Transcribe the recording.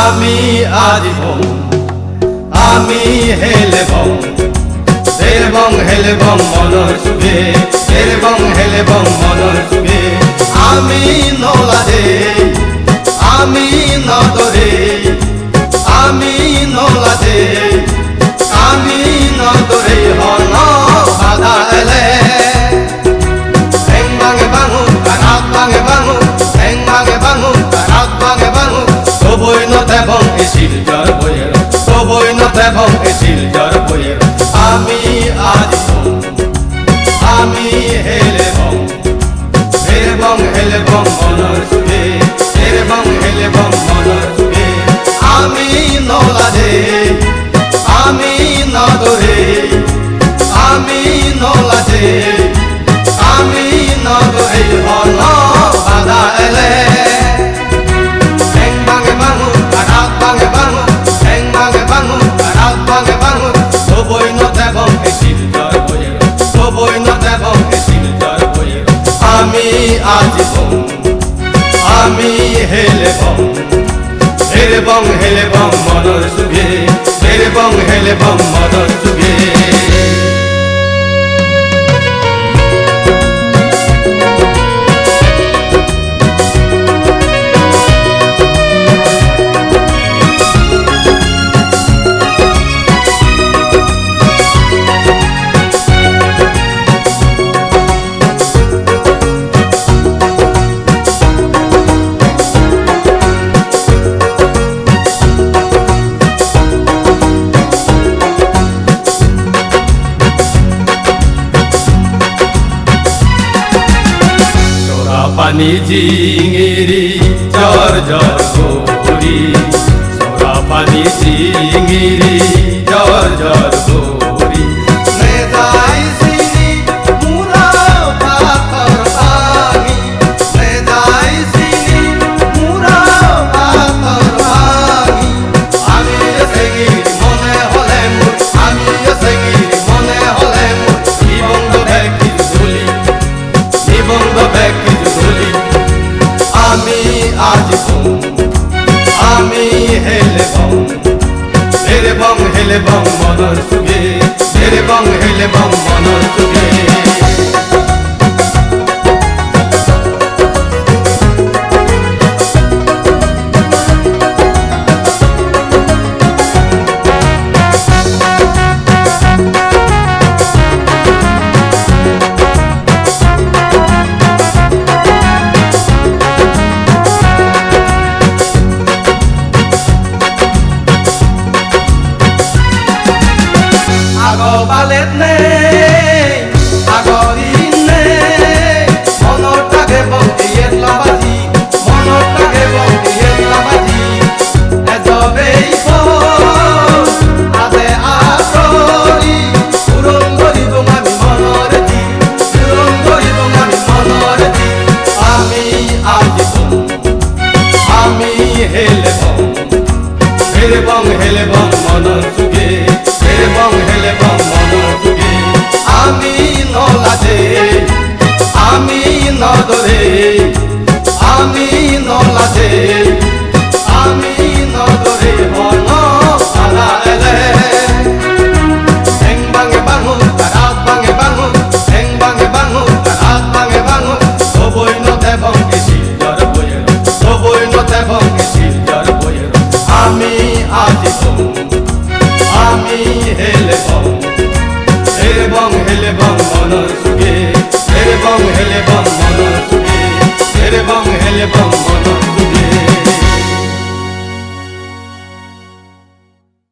আমি আজীবন আমি হেলবং হেলবং হেলবং মনৰ সুখে হেলবং হেলবং মনৰ সুখে আমি নলাদে আমি নদরে আমি নলাদে আমি নদরে হন বাধা এলে হেং বাঙে বাঙু কারাত বাঙে বাঙু হেং বাঙে বাঙু কারাত বাঙে বাঙু তবই নতেবং এসিল জ্বর বইয়ের তবই নতেবং এসিল জ্বর বইয়ের আমি আজীবন আমি হেলবং হেলবং হেলবং মনৰ সুখে হেলবং হেলবং মনৰ সুখে আমি নলাদে আমি নদরে আমি নলাদে আমি নদরে হন বাধা এলে আমি আজীবন আমি হেলবং হেলবং হেলবং মনৰ সুখে হেলবং হেলবং মনৰ সুখে পানি জিঙিরি জর জর গৌরি সোরা পানি জিঙিরি জর জর গৌরি মেদাই সিনি মুরা পাথর ভাঙি মেদাই সিনি মুরা পাথর ভাঙি আমি সেগির মনে হলে মুর আমি সেগির মনে হলে মুর নিবন্ধ ব্যক্তির ধুলি নিবন্ধ ব্যক্তির আমি আজীবন আমি হেলবং হেলবং হেলবং মনৰ সুখে হেলবং হেলবং মনৰ সুখে বালেত নেই আগরিন নেই মনৰ টাকে বংকিয়েত লাবাজি মনৰ টাকে বংকিয়েত লাবাজি এজবেই আদে আতৰি পূৰণ কৰিব আমি মনৰ দি পূৰণ কৰিব আমি মনৰ দি আমি আজীবন আমি হেলবং হেলবং হেলবং মনৰ সুখে হেলবং হেলবং মনৰ সুখে আমি নলাদে আমি নদরে আমি নলাদে আমি নদরে হন বাধা এলে হেং বাঙে বাঙু কারাত বাঙে বাঙু হেং বাঙে বাঙু কারাত বাঙে বাঙু তবই নতেবং এসিল জ্বর বইয়ের তবই নতেবং এসিল জ্বর বইয়ের আমি আজীবন আমি হেলবং হেলবং হেলবং মনৰ সুখে হেলবং হেলবং মনৰ সুখে হেলবং হেলবং মনৰ সুখে